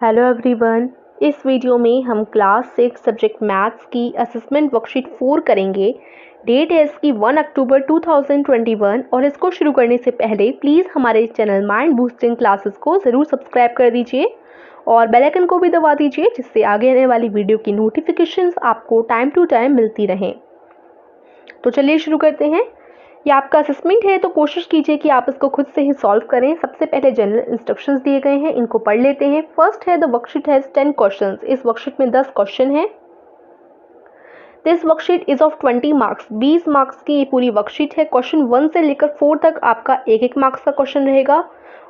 Hello everyone. इस video में हम क्लास 6 सब्जेक्ट मैथ्स की असेसमेंट वर्कशीट 4 करेंगे। डेट है इसकी 1 अक्टूबर 2021 और इसको शुरू करने से पहले प्लीज़ हमारे चैनल माइंड बूस्टिंग क्लासेस को ज़रूर सब्सक्राइब कर दीजिए और बेल आइकन को भी दबा दीजिए, जिससे आगे आने वाली वीडियो की नोटिफिकेशंस आपको टाइम टू टाइम मिलती रहें। तो चलिए शुरू करते हैं। ये आपका असेसमेंट है, तो कोशिश कीजिए कि आप इसको खुद से ही सॉल्व करें। सबसे पहले जनरल इंस्ट्रक्शंस दिए गए हैं, इनको पढ़ लेते हैं। फर्स्ट है द वर्कशीट हैज 10 क्वेश्चंस। इस वर्कशीट में 10 क्वेश्चन हैं। This worksheet is of 20 marks. 20 marks की ये पूरी वर्कशीट है। क्वेश्चन 1 से लेकर 4 तक आपका एक मार्क्स का क्वेश्चन रहेगा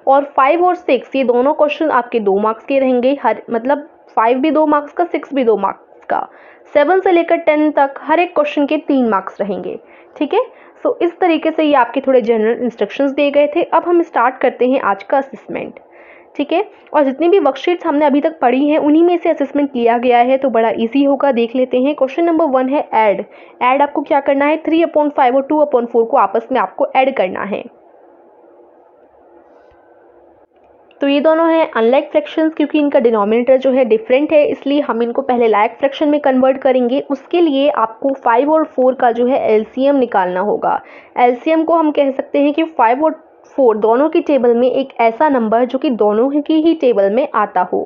और 5 और 6 ये दोनों क्वेश्चन आपके 2 मार्क्स के रहेंगे। हर मतलब 5 भी 2 मार्क्स का, 6 भी 2 मार्क्स का। 7 से लेकर 10 तक हर एक क्वेश्चन के 3 मार्क्स रहेंगे। ठीक है, सो इस तरीके से ये आपके थोड़े जनरल इंस्ट्रक्शंस दिए गए थे। अब हम स्टार्ट करते हैं आज का असेसमेंट। ठीक है, और जितनी भी वर्कशीट्स हमने अभी तक पढ़ी हैं उन्हीं में से असेसमेंट लिया गया है, तो बड़ा इजी होगा। देख लेते हैं। क्वेश्चन नंबर 1 है ऐड। ऐड आपको क्या करना है, 3/5 और 2/4 को आपस में आपको ऐड करना है। तो ये दोनों हैं अनलाइक फ्रैक्शंस, क्योंकि इनका डिनोमिनेटर जो है डिफरेंट है, इसलिए हम इनको पहले लाइक फ्रैक्शन में कन्वर्ट करेंगे। उसके लिए आपको 5 और 4 का जो है एलसीएम निकालना होगा। एलसीएम को हम कह सकते हैं कि 5 और 4 दोनों की टेबल में एक ऐसा नंबर जो कि दोनों की ही टेबल में आता हो।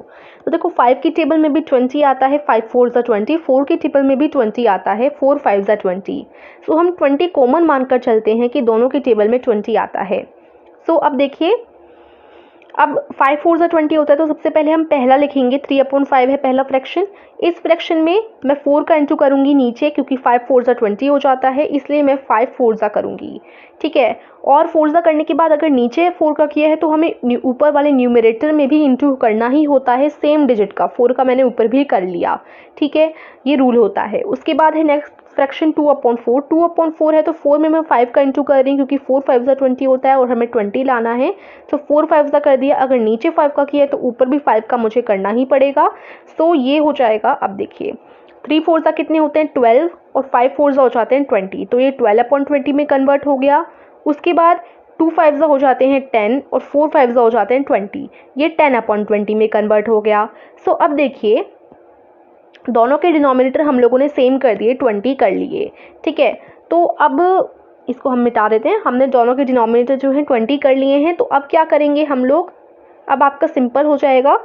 तो देखो 5 की टेबल में भी 20 आता है, 5 4 ज़ा 20। 4 की टेबल में भी 20 आता है, 4 5 ज़ा 20। सो हम 20 कॉमन मानकर चलते हैं कि दोनों की टेबल में 20 आता है। सो अब देखिए, अब 5 4 ज़ा 20 होता है, तो सबसे पहले हम पहला लिखेंगे। 3/5 है पहला फ्रैक्शन। इस फ्रैक्शन में मैं 4 का इंटू करूंगी नीचे, क्योंकि 5 4 ज़ा 20 हो जाता है, इसलिए मैं 5 4 ज़ा करूंगी। ठीक है, और 4 ज़ा करने के बाद अगर नीचे 4 का किया है तो हमें ऊपर वाले न्यूमरेटर में भी इंटू करना ही होता है सेम डिजिट का। 4 का मैंने ऊपर भी कर लिया। ठीक है, ये रूल होता है। उसके बाद है नेक्स्ट फ्रैक्शन 2/4। 2/4 है तो 4 में मैं 5 का इंटू कर रही हूँ, क्योंकि 4 5 ज़ा 20 होता है और हमें 20 लाना है। तो 4 5 ज़ा कर दिया। अगर नीचे 5 का किया है तो ऊपर भी 5 का मुझे करना ही पड़ेगा। सो ये हो जाएगा। अब देखिए 3 4 ज़ा कितने होते हैं, 12, और 5 4 ज़ा हो जाते हैं 20। तो ये 12/20 में कन्वर्ट हो गया। उसके बाद 2 5 ज़ा हो जाते हैं 10 और 4 5 ज़ा हो जाते हैं 20। ये 10/20 में कन्वर्ट हो गया। सो अब देखिए, दोनों के डिनोमिनेटर हम लोगों ने सेम कर दिए, 20 कर लिए। ठीक है, तो अब इसको हम मिटा देते हैं। हमने दोनों के डिनोमिनेटर जो है 20 कर लिए हैं। तो अब क्या करेंगे हम लोग, अब आपका सिंपल हो जाएगा।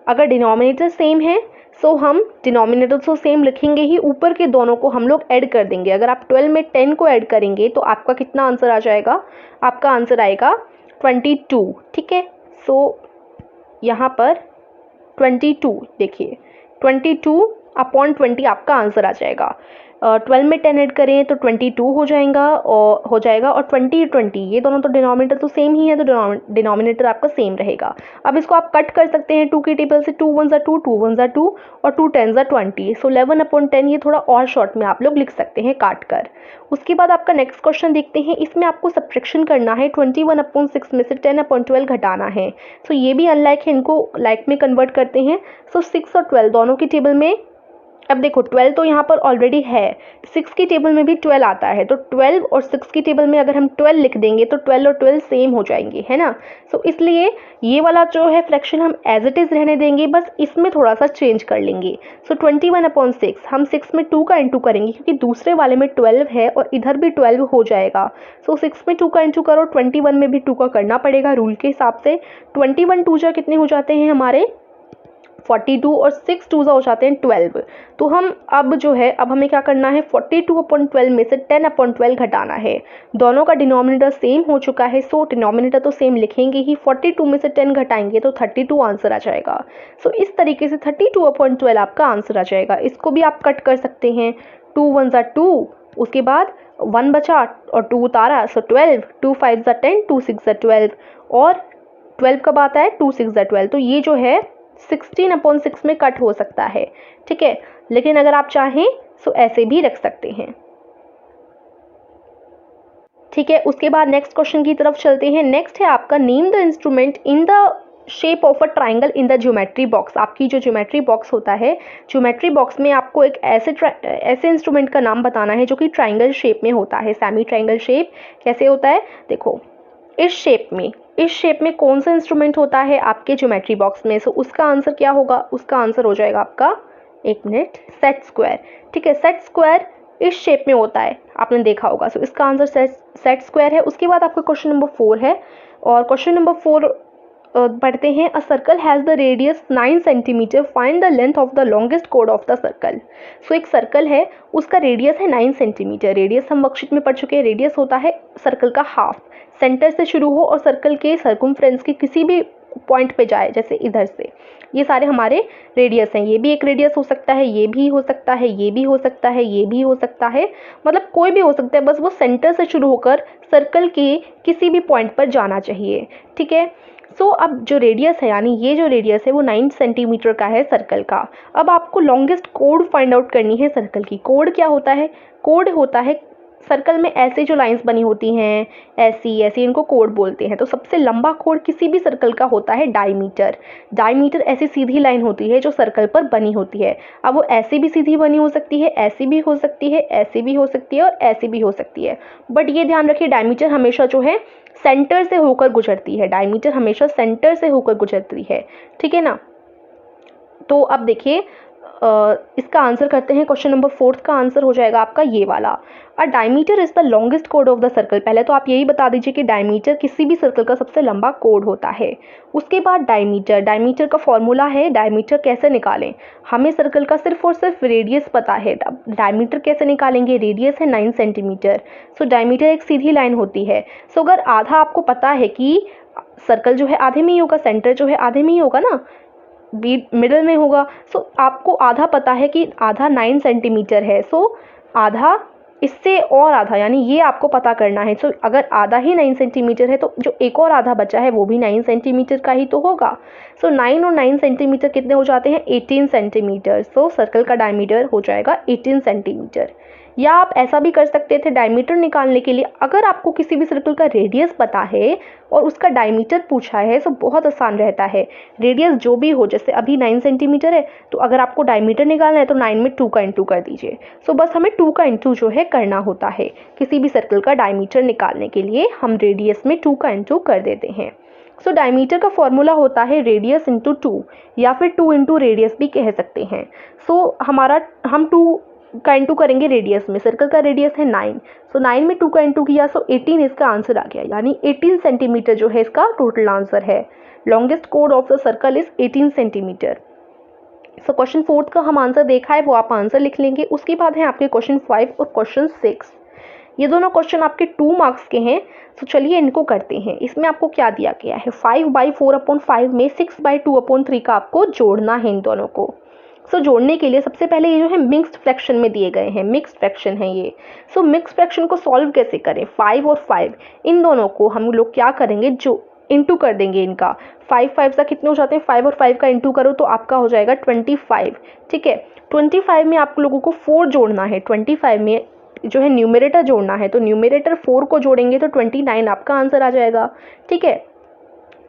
अगर डिनोमिनेटर सेम है सो हम डिनोमिनेटर तो सेम लिखेंगे ही, ऊपर के दोनों को हम लोग ऐड कर देंगे। अगर आप 12 में 10 को ऐड करेंगे तो आपका कितना आंसर आ जाएगा, आपका आंसर आएगा 22। ठीक है, सो यहाँ पर 22 देखिए, 22/20 आपका आंसर आ जाएगा। 12 में 10 ऐड करें तो 22 हो जाएगा और 20 20 ये दोनों तो डिनोमिनेटर तो सेम ही है, तो डिनोमिनेटर आपका सेम रहेगा। अब इसको आप कट कर सकते हैं 2 की टेबल से। 2 1 ज़ा 2, 2 1 ज़ा 2 और 2 10 ज़ा 20। सो 11/10 ये थोड़ा और शॉर्ट में आप लोग लिख सकते हैं काट कर। उसके बाद आपका नेक्स्ट क्वेश्चन देखते हैं। इसमें आपको सब्ट्रैक्शन करना है। 21/6 में से 10/12 घटाना है। सो ये भी अनलाइक है, इनको लाइक में कन्वर्ट करते हैं। सो 6 और 12 दोनों की टेबल में, अब देखो 12 तो यहाँ पर ऑलरेडी है, 6 की टेबल में भी 12 आता है, तो 12 और 6 की टेबल में अगर हम 12 लिख देंगे तो 12 और 12 सेम हो जाएंगे, है ना। सो इसलिए ये वाला जो है फ्रैक्शन हम एज इट इज़ रहने देंगे, बस इसमें थोड़ा सा चेंज कर लेंगे। सो 21/6 हम 6 में 2 का इंटू करेंगे, क्योंकि दूसरे वाले में 12 है और इधर भी 12 हो जाएगा। सो 6 में 2 का इंटू करो, 21 में भी 2 का करना पड़ेगा रूल के हिसाब से। 21 2 जा कितने हो जाते हैं हमारे 42 और 6 2 हो जाते हैं 12। तो हम अब जो है, अब हमें क्या करना है, 42/12 में से 10/12 घटाना है। दोनों का डिनोमिनेटर सेम हो चुका है, सो डिनोमिनेटर तो सेम लिखेंगे ही। 42 में से 10 घटाएंगे तो 32 आंसर आ जाएगा। सो इस तरीके से 32/12 आपका आंसर आ जाएगा। इसको भी आप कट कर सकते हैं। 2 1 ज़ा 2, उसके बाद 1 बचा और 2 उतारा, सो 12। 2 5 ज़ा 10, 2 6 ज़ा 12, और 12 कब आता है, 2 6 ज़ा 12। तो ये जो है 16/6 में कट हो सकता है। ठीक है, लेकिन अगर आप चाहें तो ऐसे भी रख सकते हैं। ठीक है, उसके बाद नेक्स्ट क्वेश्चन की तरफ चलते हैं। नेक्स्ट है आपका name the instrument in the shape of a triangle in the geometry box. आपकी जो ज्योमेट्री बॉक्स होता है, ज्योमेट्री बॉक्स में आपको एक ऐसे इंस्ट्रूमेंट का नाम बताना है जो कि ट्राइंगल शेप में होता है। सेमी ट्राइंगल शेप कैसे होता है, देखो इस शेप में कौन सा इंस्ट्रूमेंट होता है आपके ज्योमेट्री बॉक्स में? सो उसका आंसर क्या होगा? उसका आंसर हो जाएगा आपका, एक मिनट, सेट स्क्वायर। ठीक है, सेट स्क्वायर इस शेप में होता है, आपने देखा होगा। सो इसका आंसर सेट स्क्वायर है। उसके बाद आपका क्वेश्चन नंबर 4 है, और क्वेश्चन नंबर 4 पढ़ते हैं। A circle has the radius 9 centimetre, find the length of the longest कोड ऑफ द सर्कल। सो एक सर्कल है, उसका रेडियस है 9 सेंटीमीटर। रेडियस हम वर्कशीट में पढ़ चुके हैं, रेडियस होता है सर्कल का हाफ, सेंटर से शुरू हो और सर्कल के सर्कमफ्रेंस के किसी भी पॉइंट पे जाए, जैसे इधर से। ये सारे हमारे रेडियस हैं। ये भी एक रेडियस हो सकता है, ये भी हो सकता है, ये भी हो सकता है, ये भी हो सकता है, मतलब कोई भी हो सकता है, बस वो सेंटर से शुरू होकर सर्कल के किसी भी पॉइंट पर जाना चाहिए। ठीक है, सो अब जो रेडियस है, यानी ये जो रेडियस है वो 9 सेंटीमीटर का है सर्कल का। अब आपको लॉन्गेस्ट कोड फाइंड आउट करनी है सर्कल की। कोड क्या होता है? कोड होता है सर्कल में ऐसे जो लाइंस बनी होती हैं, ऐसी ऐसी, इनको कोड बोलते हैं। तो सबसे लंबा कोड किसी भी सर्कल का होता है डायमीटर। डायमीटर ऐसी सीधी लाइन होती है जो सर्कल पर बनी होती है। अब वो ऐसी भी सीधी बनी हो सकती है, ऐसी भी हो सकती है, ऐसी भी हो सकती है और ऐसी भी हो सकती है। बट ये ध्यान रखिए, डायमीटर हमेशा जो है सेंटर से होकर गुजरती है। डायमीटर हमेशा सेंटर से होकर गुजरती है। ठीक है ना? तो अब देखिए, इसका आंसर करते हैं। क्वेश्चन नंबर 4 का आंसर हो जाएगा आपका ये वाला। A diameter is the longest कोड ऑफ द सर्कल। पहले तो आप यही बता दीजिए कि डायमीटर किसी भी सर्कल का सबसे लंबा कोड होता है। उसके बाद डायमीटर का फॉर्मूला है। डायमीटर कैसे निकालें? हमें सर्कल का सिर्फ और सिर्फ रेडियस पता है। डायमीटर कैसे निकालेंगे? रेडियस है 9 सेंटीमीटर। सो डायमीटर एक सीधी लाइन होती है। सो अगर आधा आपको पता है कि सर्कल जो है आधे में ही होगा, सेंटर जो है आधे में ही होगा ना, मिडल में होगा। सो आपको आधा पता है कि आधा 9 सेंटीमीटर है। सो आधा इससे और आधा, यानी ये आपको पता करना है। सो अगर आधा ही 9 सेंटीमीटर है तो जो एक और आधा बचा है वो भी 9 सेंटीमीटर का ही तो होगा। सो 9 और 9 सेंटीमीटर कितने हो जाते हैं? 18 सेंटीमीटर। सो सर्कल का डायमीटर हो जाएगा 18 सेंटीमीटर। या आप ऐसा भी कर सकते थे डायमीटर निकालने के लिए, अगर आपको किसी भी सर्कल का रेडियस पता है और उसका डायमीटर पूछा है तो बहुत आसान रहता है। रेडियस जो भी हो, जैसे अभी 9 सेंटीमीटर है तो अगर आपको डायमीटर निकालना है तो 9 में 2 का इंटू कर दीजिए। सो बस हमें 2 का इंटू जो है करना होता है। किसी भी सर्कल का डायमीटर निकालने के लिए हम रेडियस में 2 का इंटू कर देते हैं। सो डायमीटर का फॉर्मूला होता है रेडियस इंटू 2, या फिर 2 इंटू रेडियस भी कह सकते हैं। सो हम 2 का इंटू करेंगे रेडियस में। सर्कल का रेडियस है 9, सो 9 में 2 का इंटू किया, सो 18 इसका आंसर आ गया। यानी 18 सेंटीमीटर जो है इसका टोटल आंसर है। लॉन्गेस्ट कोड of the circle is 18 centimetre. So question 4 का हम आंसर देखा है, वो आप आंसर लिख लेंगे। उसके बाद है आपके क्वेश्चन 5 और क्वेश्चन 6। ये दोनों क्वेश्चन आपके 2 मार्क्स के हैं। तो चलिए इनको करते हैं। इसमें आपको क्या दिया गया है? 5/4/5 में 6/2/3 का आपको जोड़ना है इन दोनों को। सो जोड़ने के लिए सबसे पहले ये जो है मिक्स्ड फ्रैक्शन में दिए गए हैं, मिक्स्ड फ्रैक्शन है ये। सो मिक्स्ड फ्रैक्शन को सॉल्व कैसे करें? 5 और 5 इन दोनों को हम लोग क्या करेंगे, जो इंटू कर देंगे इनका। 5 5 सा कितने हो जाते हैं? 5 और 5 का इंटू करो तो आपका हो जाएगा 25। ठीक है, 25 में आप लोगों को 4 जोड़ना है। 25 में जो है न्यूमरेटर जोड़ना है, तो न्यूमरेटर 4 को जोड़ेंगे तो 29 आपका आंसर आ जाएगा। ठीक है,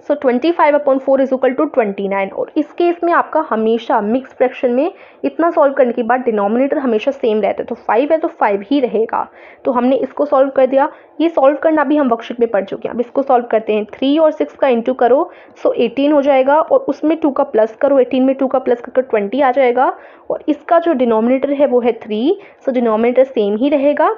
सो 25/4 इज इक्वल टू 29। और इस केस में आपका हमेशा मिक्स फ्रैक्शन में इतना सॉल्व करने के बाद डिनोमिनेटर हमेशा सेम रहता है। तो 5 है तो 5 ही रहेगा। तो हमने इसको सॉल्व कर दिया। ये सॉल्व करना भी हम वर्कशीट में पढ़ चुके हैं। अब इसको सॉल्व करते हैं। 3 और 6 का इंटू करो, सो 18 हो जाएगा, और उसमें 2 का प्लस करो। 18 में 2 का प्लस करके 20 आ जाएगा। और इसका जो डिनोमिनेटर है वो है 3, सो डिनोमिनेटर सेम ही रहेगा।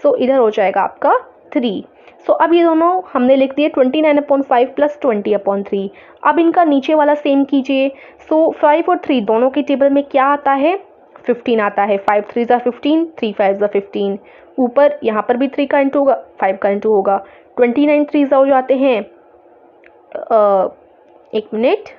सो इधर हो जाएगा आपका 3। सो अब ये दोनों हमने लिख दिए 29/5 प्लस 20/3। अब इनका नीचे वाला सेम कीजिए। सो 5 और 3 दोनों के टेबल में क्या आता है? 15 आता है। 5 3 ज़ा 15, 3 5 ज़ा 15। ऊपर यहाँ पर भी 3 का इंटू होगा, 5 का इंटू होगा। 29 3 ज़ा हो जाते हैं, एक मिनट,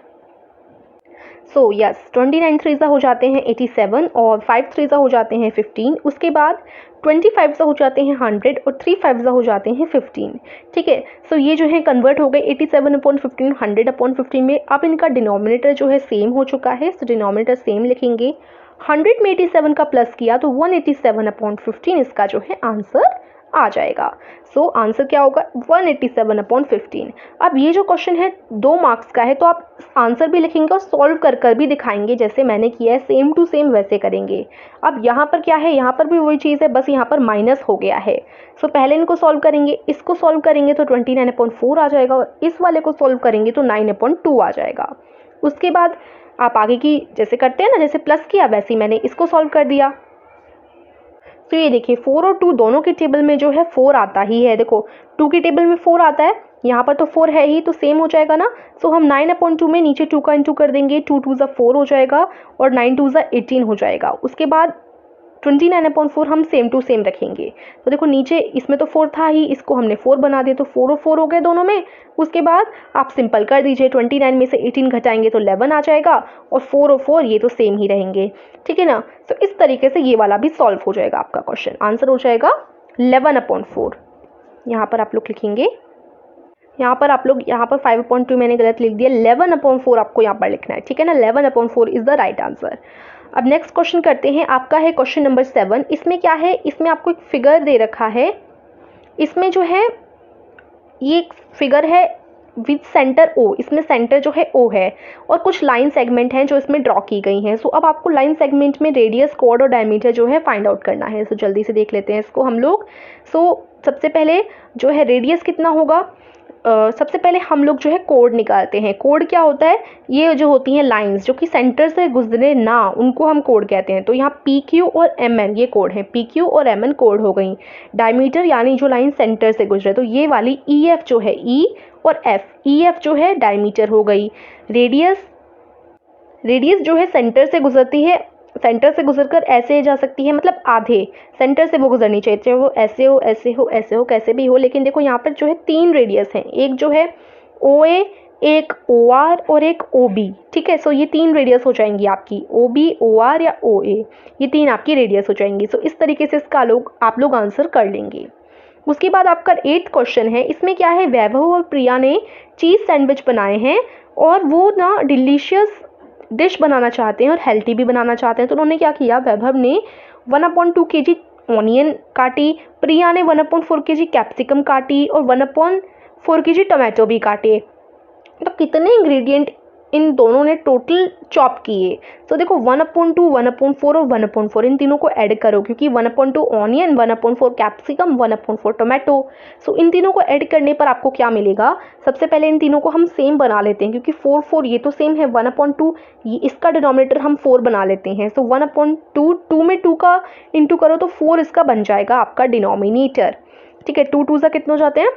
सो यस 29 3 ज़ा हो जाते हैं 87, और 5 3 ज़ा हो जाते हैं 15। उसके बाद 25 ज़ा हो जाते हैं 100, और 3 5 ज़ा हो जाते हैं 15। ठीक है, सो ये जो है कन्वर्ट हो गए 87/15, 100/15 में। अब इनका डिनोमिनेटर जो है सेम हो चुका है, सो डिनोमिनेटर सेम लिखेंगे। 100 में 87 का प्लस किया तो 187/15 इसका जो है आंसर आ जाएगा। सो आंसर क्या होगा 187/15। अब ये जो क्वेश्चन है 2 मार्क्स का है, तो आप आंसर भी लिखेंगे और सॉल्व कर कर भी दिखाएंगे, जैसे मैंने किया है सेम टू सेम वैसे करेंगे। अब यहाँ पर क्या है, यहाँ पर भी वही चीज़ है, बस यहाँ पर माइनस हो गया है। सो पहले इनको सॉल्व करेंगे, इसको सॉल्व करेंगे तो 29/4 आ जाएगा, और इस वाले को सॉल्व करेंगे तो 9/2 आ जाएगा। उसके बाद आप आगे की जैसे करते हैं ना, जैसे प्लस किया वैसे ही मैंने इसको सॉल्व कर दिया। तो ये देखिए 4 और 2 दोनों की टेबल में जो है 4 आता ही है। देखो 2 की टेबल में 4 आता है, यहाँ पर तो 4 है ही, तो सेम हो जाएगा ना। सो हम 9/2 में नीचे 2 का इंटू कर देंगे, 2 2 4 हो जाएगा और 9 2 18 हो जाएगा। उसके बाद 29/4 हम सेम टू सेम रखेंगे। तो देखो नीचे इसमें तो 4 था ही, इसको हमने 4 बना दिया, तो 4 और 4 हो गए दोनों में। उसके बाद आप सिंपल कर दीजिए, 29 में से 18 घटाएंगे तो 11 आ जाएगा, और 4 और 4 ये तो सेम ही रहेंगे, ठीक है ना। तो इस तरीके से ये वाला भी सॉल्व हो जाएगा आपका क्वेश्चन। आंसर हो जाएगा 11/4। यहाँ पर आप लोग लिखेंगे, यहाँ पर आप लोग, यहाँ पर 5/2 मैंने गलत लिख दिया, 11/4 आपको यहाँ पर लिखना है, ठीक है ना। 11/4 इज द राइट आंसर। अब नेक्स्ट क्वेश्चन करते हैं, आपका है क्वेश्चन नंबर 7। इसमें क्या है, इसमें आपको एक फिगर दे रखा है। इसमें जो है ये एक फिगर है विद सेंटर ओ, इसमें सेंटर जो है ओ है, और कुछ लाइन सेगमेंट हैं जो इसमें ड्रॉ की गई हैं। सो अब आपको लाइन सेगमेंट में रेडियस, कॉर्ड और डायमीटर जो है फाइंड आउट करना है। सो जल्दी से देख लेते हैं इसको हम लोग। सो सबसे पहले जो है रेडियस कितना होगा, सबसे पहले हम लोग जो है कोड निकालते हैं। कोड क्या होता है, ये जो होती हैं लाइंस जो कि सेंटर से गुजरे ना, उनको हम कोड कहते हैं। तो यहाँ पी क्यू और एम एन ये कोड है, पी क्यू और एम एन कोड हो गई। डायमीटर यानी जो लाइन सेंटर से गुजरे, तो ये वाली ई एफ जो है, ई और एफ, ई एफ जो है डायमीटर हो गई। रेडियस, रेडियस जो है सेंटर से गुजरती है, सेंटर से गुजरकर ऐसे जा सकती है, मतलब आधे सेंटर से वो गुजरनी चाहिए, चाहे वो ऐसे हो, ऐसे हो, ऐसे हो, कैसे भी हो। लेकिन देखो यहाँ पर जो है 3 रेडियस हैं, एक जो है ओ ए, एक ओ आर और एक ओ बी, ठीक है। सो ये 3 रेडियस हो जाएंगी आपकी, ओ बी, ओ आर या ओ ए, ये 3 आपकी रेडियस हो जाएंगी। सो इस तरीके से इसका आप लोग आंसर कर लेंगे। उसके बाद आपका 8th क्वेश्चन है। इसमें क्या है, वैभव और प्रिया ने चीज़ सैंडविच बनाए हैं, और वो ना डिलीशियस डिश बनाना चाहते हैं और हेल्थी भी बनाना चाहते हैं। तो उन्होंने क्या किया, वैभव ने 1/2 kg ऑनियन काटी, प्रिया ने 1/4 kg कैप्सिकम काटी, और 1/4 kg टमाटो भी काटे। तो कितने इंग्रेडिएंट इन दोनों ने टोटल चॉप किए। तो देखो 1/2, 1/4 और 1/4 इन तीनों को ऐड करो, क्योंकि 1/2 ऑनियन, 1/4 कैप्सिकम, 1/4 टोमेटो। सो इन तीनों को ऐड करने पर आपको क्या मिलेगा, सबसे पहले इन तीनों को हम सेम बना लेते हैं, क्योंकि 4 4 ये तो सेम है, 1/2 ये इसका डिनोमिनेटर हम 4 बना लेते हैं। सो 1/2, 2 में 2 का इंटू करो तो 4 इसका बन जाएगा आपका डिनोमिनेटर, ठीक है। 2 2 से कितने हो जाते हैं,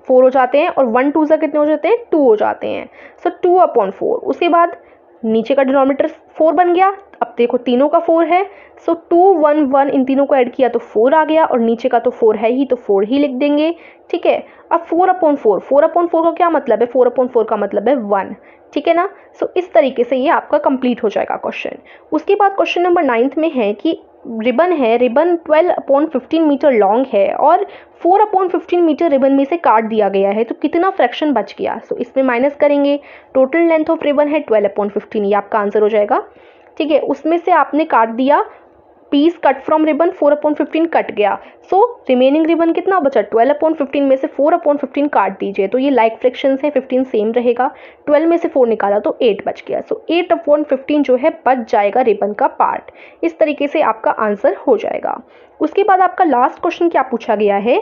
4 हो जाते हैं, और 1 2 से कितने हो जाते हैं, 2 हो जाते हैं। सो 2/4। उसके बाद नीचे का डिनोमिनेटर 4 बन गया। अब देखो तीनों का 4 है, सो 2 1 1 इन तीनों को ऐड किया तो 4 आ गया, और नीचे का तो 4 है ही, तो 4 ही लिख देंगे, ठीक है। अब 4/4, 4/4 का क्या मतलब है, 4/4 का मतलब है 1, ठीक है ना। सो इस तरीके से ये आपका कंप्लीट हो जाएगा क्वेश्चन। उसके बाद क्वेश्चन नंबर 9th में है कि रिबन है, रिबन 12/15 मीटर लॉन्ग है, और 4/15 मीटर रिबन में से काट दिया गया है, तो कितना फ्रैक्शन बच गया। सो इसमें माइनस करेंगे, टोटल लेंथ ऑफ रिबन है 12/15, ये आपका आंसर हो जाएगा, ठीक है। उसमें से आपने काट दिया, piece cut from ribbon 4/15 cut गया, सो रिमेनिंग रिबन कितना बचा, 12/15 में से 4/15 काट दीजिए, तो ये लाइक फ्रैक्शंस है, 15 सेम रहेगा, 12 में से 4 निकाला तो 8 बच गया। सो 8/15 जो है बच जाएगा रिबन का पार्ट। इस तरीके से आपका आंसर हो जाएगा। उसके बाद आपका लास्ट क्वेश्चन क्या पूछा गया है,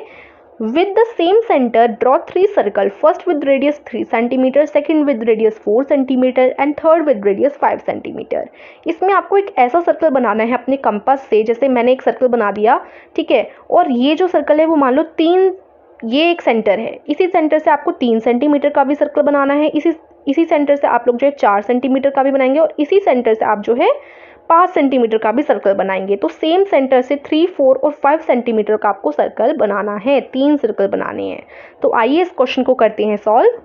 with the same center draw 3 circle, first with radius 3 cm, second with radius 4 cm and third with radius 5 cm। इसमें आपको एक ऐसा सर्कल बनाना है अपने कंपास से, जैसे मैंने एक सर्कल बना दिया, ठीक है। और ये जो सर्कल है वो मान लो 3, ये एक सेंटर है, इसी सेंटर से आपको 3 सेंटीमीटर का भी सर्कल बनाना है, इसी सेंटर से आप लोग जो है 4 सेंटीमीटर का भी बनाएंगे, और इसी सेंटर से आप जो है 5 सेंटीमीटर का भी सर्कल बनाएंगे। तो सेम सेंटर से 3 4 और 5 सेंटीमीटर का आपको सर्कल बनाना है, 3 सर्कल बनाने हैं। तो आइए इस क्वेश्चन को करते हैं सॉल्व।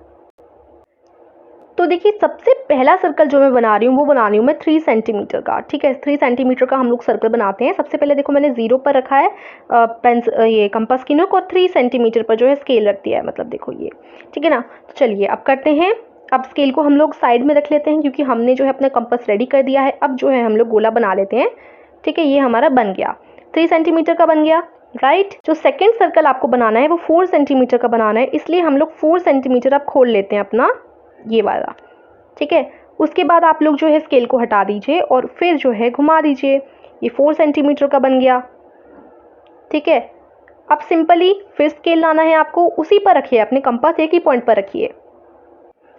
तो देखिए सबसे पहला सर्कल जो मैं बना रही हूँ वो बना रही हूँ मैं 3 सेंटीमीटर का, ठीक है। 3 सेंटीमीटर का हम लोग सर्कल बनाते हैं। सबसे पहले देखो मैंने 0 पर रखा है ये कंपास की नोक, और 3 सेंटीमीटर पर जो है स्केल रख दिया है, मतलब देखो ये, ठीक है ना। तो चलिए अब करते हैं, अब स्केल को हम लोग साइड में रख लेते हैं, क्योंकि हमने जो है अपना कंपास रेडी कर दिया है। अब जो है हम लोग गोला बना लेते हैं, ठीक है। ये हमारा बन गया, 3 सेंटीमीटर का बन गया। राइट। जो सेकेंड सर्कल आपको बनाना है वो 4 सेंटीमीटर का बनाना है, इसलिए हम लोग 4 सेंटीमीटर अब खोल लेते हैं अपना ये वाला। ठीक है, उसके बाद आप लोग जो है स्केल को हटा दीजिए और फिर जो है घुमा दीजिए, ये 4 सेंटीमीटर का बन गया। ठीक है, अब सिंपली फिर स्केल लाना है आपको, उसी पर रखिए, अपने कंपास एक ही पॉइंट पर रखिए।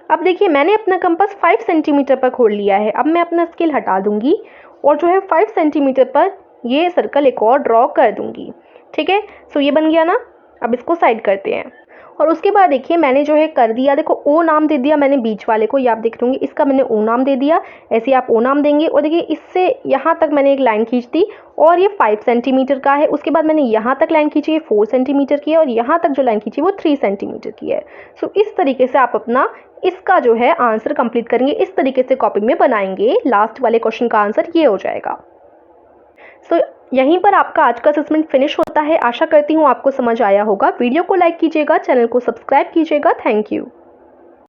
अब देखिए मैंने अपना कंपास 5 सेंटीमीटर पर खोल लिया है। अब मैं अपना स्केल हटा दूंगी और जो है 5 सेंटीमीटर पर ये सर्कल एक और ड्रॉ कर दूंगी। ठीक है, सो ये बन गया ना। अब इसको साइड करते हैं और उसके बाद देखिए मैंने जो है कर दिया, देखो ओ नाम दे दिया मैंने बीच वाले को, ये आप देख रहे इसका मैंने ओ नाम दे दिया। ऐसे आप ओ नाम देंगे और देखिए इससे यहाँ तक मैंने एक लाइन खींच दी और ये 5 सेंटीमीटर का है। उसके बाद मैंने यहाँ तक लाइन खींची, ये 4 सेंटीमीटर की है और यहाँ तक जो लाइन खींची वो 3 सेंटीमीटर की है। सो इस तरीके से आप अपना इसका जो है आंसर कंप्लीट करेंगे, इस तरीके से कॉपी में बनाएंगे। लास्ट वाले क्वेश्चन का आंसर ये हो जाएगा। सो यहीं पर आपका आज का असेसमेंट फिनिश होता है। आशा करती हूँ आपको समझ आया होगा। वीडियो को लाइक कीजिएगा, चैनल को सब्सक्राइब कीजिएगा। Thank you.